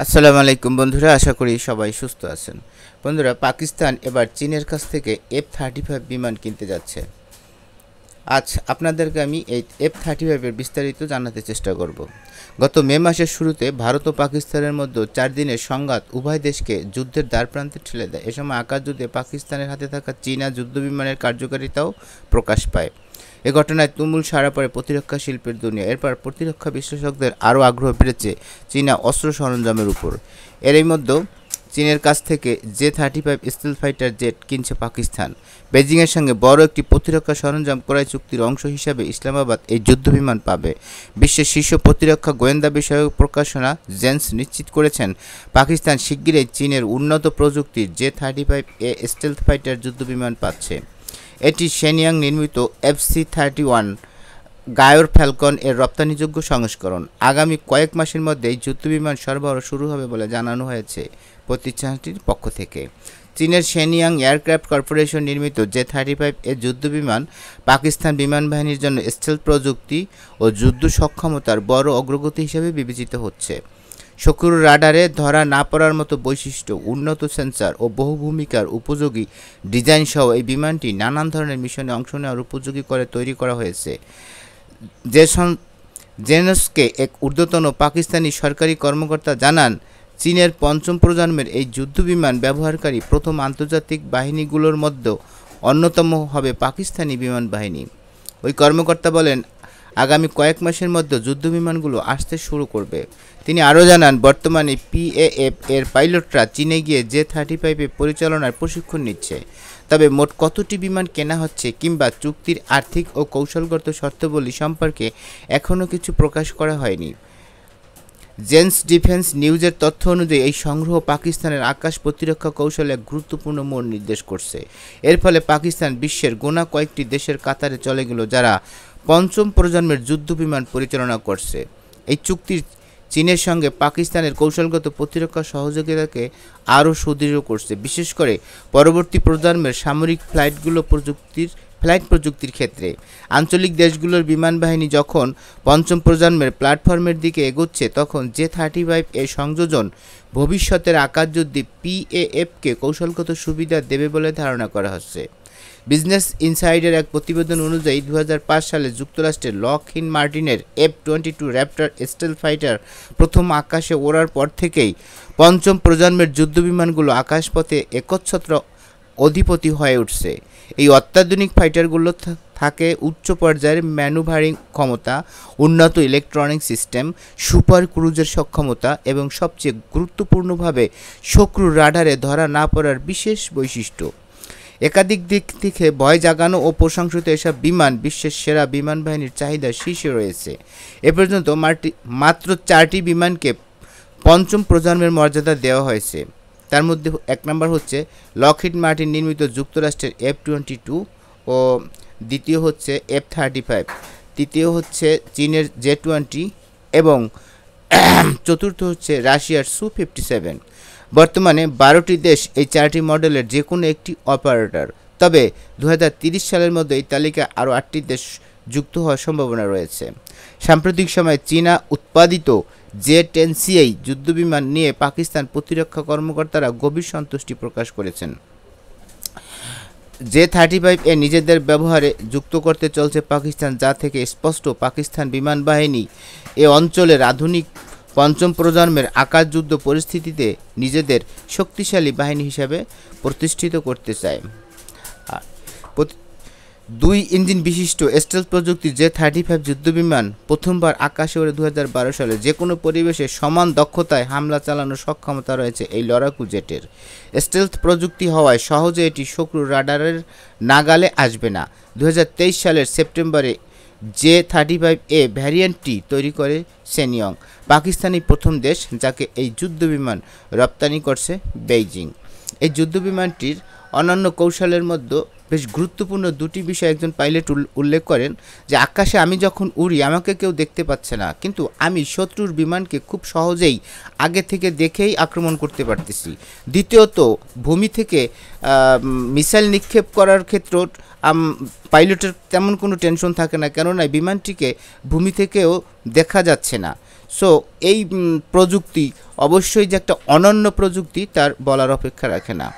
আসসালামু আলাইকুম বন্ধুরা, আশা করি সবাই সুস্থ আছেন। বন্ধুরা, পাকিস্তান এবার চীনের কাছ থেকে F-35 বিমান কিনতে যাচ্ছে। আজ আপনাদেরকে আমি এই F-35 এর বিস্তারিত জানাতে চেষ্টা করব। গত মে মাসের শুরুতে ভারত ও পাকিস্তানের মধ্যে 4 দিনের সংঘাত উভয় দেশকে যুদ্ধের দ্বারপ্রান্তে ঠেলে দেয়। এ সময় আকাশযুদ্ধে পাকিস্তানের হাতে থাকা চীনা যুদ্ধবিমানের কার্যকারিতাও প্রকাশ পায়। এ ঘটনায় তুমুল সাড়া পড়ে প্রতিরক্ষা শিল্পের দুনিয়া। এরপর প্রতিরক্ষা বিশ্লেষকদের আরও আগ্রহ বেড়েছে চীনা অস্ত্র সরঞ্জামের উপর। এরই মধ্যে চীনের কাছ থেকে J-35 স্টিলথ ফাইটার জেট কিনছে পাকিস্তান। বেজিংয়ের সঙ্গে বড় একটি প্রতিরক্ষা সরঞ্জাম ক্রয় চুক্তির অংশ হিসাবে ইসলামাবাদ এই যুদ্ধবিমান পাবে। বিশ্বের শীর্ষ প্রতিরক্ষা গোয়েন্দা বিষয়ক প্রকাশনা জেন্স নিশ্চিত করেছেন, পাকিস্তান শিগগিরই চীনের উন্নত প্রযুক্তির J-35A স্টিলথ ফাইটার যুদ্ধবিমান পাচ্ছে। এটি শেনইয়াং নির্মিত FC-31 গায়োর ফ্যালকন এর রপ্তানিযোগ্য সংস্করণ। আগামী কয়েক মাসের মধ্যে এই যুদ্ধবিমান সরবরাহ শুরু হবে বলে জানানো হয়েছে প্রতিষ্ঠানটির পক্ষ থেকে। চীনের শেনইয়াং এয়ারক্রাফট কর্পোরেশন নির্মিত J-35 এর যুদ্ধবিমান পাকিস্তান বিমান বাহিনীর জন্য স্টেলথ প্রযুক্তি ও যুদ্ধ সক্ষমতার বড় অগ্রগতি হিসেবে বিবেচিত হচ্ছে। শত্রুর রাডারে ধরা না পড়ার মতো বৈশিষ্ট্য, উন্নত সেন্সর ও বহুভূমিকার উপযোগী ডিজাইন সহ এই বিমানটি নানান ধরনের মিশনে অংশ নেওয়ার উপযোগী করে তৈরি করা হয়েছে। জেনসকে এক ঊর্ধ্বতন পাকিস্তানি সরকারি কর্মকর্তা জানান, চীনের পঞ্চম প্রজন্মের এই যুদ্ধবিমান ব্যবহারকারী প্রথম আন্তর্জাতিক বাহিনীগুলোর মধ্যে অন্যতম হবে পাকিস্তানি বিমান বাহিনী। ওই কর্মকর্তা বলেন, আগামী কয়েক মাসের মধ্যে যুদ্ধবিমানগুলো আসতে শুরু করবে। তিনি আরও জানান, বর্তমানে PAF এর পাইলটরা চীনে গিয়ে J-35 পরিচালনার প্রশিক্ষণ নিচ্ছে। তবে মোট কতটি বিমান কেনা হচ্ছে কিংবা চুক্তির আর্থিক ও কৌশলগত শর্তাবলী সম্পর্কে এখনও কিছু প্রকাশ করা হয়নি। জেন্স ডিফেন্স নিউজের তথ্য অনুযায়ী এই সংগ্রহ পাকিস্তানের আকাশ প্রতিরক্ষা কৌশলে এক গুরুত্বপূর্ণ মোড় নির্দেশ করছে। এর ফলে পাকিস্তান বিশ্বের গোনা কয়েকটি দেশের কাতারে চলে গেল যারা পঞ্চম প্রজন্মের যুদ্ধবিমান পরিচালনা করছে। এই চুক্তির চীনের সঙ্গে পাকিস্তানের কৌশলগত প্রতিরক্ষা সহযোগিতাকে আরও সুদৃঢ় করছে, বিশেষ করে পরবর্তী প্রজন্মের সামরিক ফ্লাইট প্রযুক্তির ক্ষেত্রে। আঞ্চলিক দেশগুলোর বিমান বাহিনী যখন পঞ্চম প্রজন্মের প্ল্যাটফর্মের দিকে এগোচ্ছে, তখন J-35 এর সংযোজন ভবিষ্যতের আকাশযুদ্ধে PAFকে কৌশলগত সুবিধা দেবে বলে ধারণা করা হচ্ছে। বিজনেস ইনসাইডার এক প্রতিবেদন অনুযায়ী 2005 সালে যুক্তরাষ্ট্রের লকহিড মার্টিনের F-22 র্যাপটর স্টেলথ ফাইটার প্রথম আকাশে ওড়ার পর থেকেই পঞ্চম প্রজন্মের যুদ্ধবিমানগুলো আকাশপথে একচ্ছত্র অধিপতি হয়ে উঠছে। এই অত্যাধুনিক ফাইটারগুলো থাকে উচ্চ পর্যায়ের ম্যানুভারিং ক্ষমতা, উন্নত ইলেকট্রনিক সিস্টেম, সুপার ক্রুজের সক্ষমতা এবং সবচেয়ে গুরুত্বপূর্ণভাবে শত্রুর রাডারে ধরা না পড়ার বিশেষ বৈশিষ্ট্য। একাধিক দিক থেকে ভয় জাগানো ও প্রশংসিত এসব বিমান বিশ্বের সেরা বিমান বাহিনীর চাহিদার শীর্ষে রয়েছে। এ পর্যন্ত মাত্র 4টি বিমানকে পঞ্চম প্রজন্মের মর্যাদা দেওয়া হয়েছে। তার মধ্যে এক নম্বর হচ্ছে লকহিড মার্টিন নির্মিত যুক্তরাষ্ট্রের F-22 ও দ্বিতীয় হচ্ছে F-35, তৃতীয় হচ্ছে চীনের J-20 এবং চতুর্থ হচ্ছে রাশিয়ার Su-57। বর্তমানে 12টি দেশ এই 4টি মডেলের যে কোনো একটি অপারেটর। তবে 2030 সালের মধ্যে এই তালিকায় আরও 8টি দেশ যুক্ত হওয়ার সম্ভাবনা রয়েছে। সাম্প্রতিক সময়ে চীনা উৎপাদিত J-10CA যুদ্ধবিমান নিয়ে পাকিস্তান প্রতিরক্ষা কর্মকর্তারা গভীর সন্তুষ্টি প্রকাশ করেছেন। J-35 এ নিজেদের ব্যবহারে যুক্ত করতে চলছে পাকিস্তান, যা থেকে স্পষ্ট পাকিস্তান বিমান বাহিনী এ অঞ্চলের আধুনিক পঞ্চম প্রজন্মের আকাশযুদ্ধ পরিস্থিতিতে নিজেদের শক্তিশালী বাহিনী হিসাবে প্রতিষ্ঠিত করতে চায়। 2 ইঞ্জিন বিশিষ্ট স্টেলথ প্রযুক্তির J-35 যুদ্ধবিমান প্রথমবার আকাশে ওড়ে 2012 সালে। যে কোনো পরিবেশে সমান দক্ষতায় হামলা চালানোর সক্ষমতা রয়েছে এই লড়াকু জেটের। স্টেলথ প্রযুক্তি হওয়ায় সহজে এটি শত্রুর রাডারের নাগালে আসবে না। 2023 সালের সেপ্টেম্বরে J-35A ভ্যারিয়েন্টটি তৈরি করে শেনইয়াং। পাকিস্তানি প্রথম দেশ যাকে এই যুদ্ধবিমান রপ্তানি করছে বেইজিং। এই যুদ্ধবিমানটির অন্যান্য কৌশলের মধ্যে বেশ গুরুত্বপূর্ণ 2টি বিষয় একজন পাইলট উল্লেখ করেন, যে আকাশে আমি যখন উড়ি আমাকে কেউ দেখতে পাচ্ছে না, কিন্তু আমি শত্রুর বিমানকে খুব সহজেই আগে থেকে দেখেই আক্রমণ করতে পারতেছি। দ্বিতীয়ত, ভূমি থেকে মিসাইল নিক্ষেপ করার ক্ষেত্রে পাইলটের তেমন কোনো টেনশন থাকে না, কেননা বিমানটিকে ভূমি থেকেও দেখা যাচ্ছে না। সো এই প্রযুক্তি অবশ্যই যে একটা অনন্য প্রযুক্তি তার বলার অপেক্ষা রাখে না।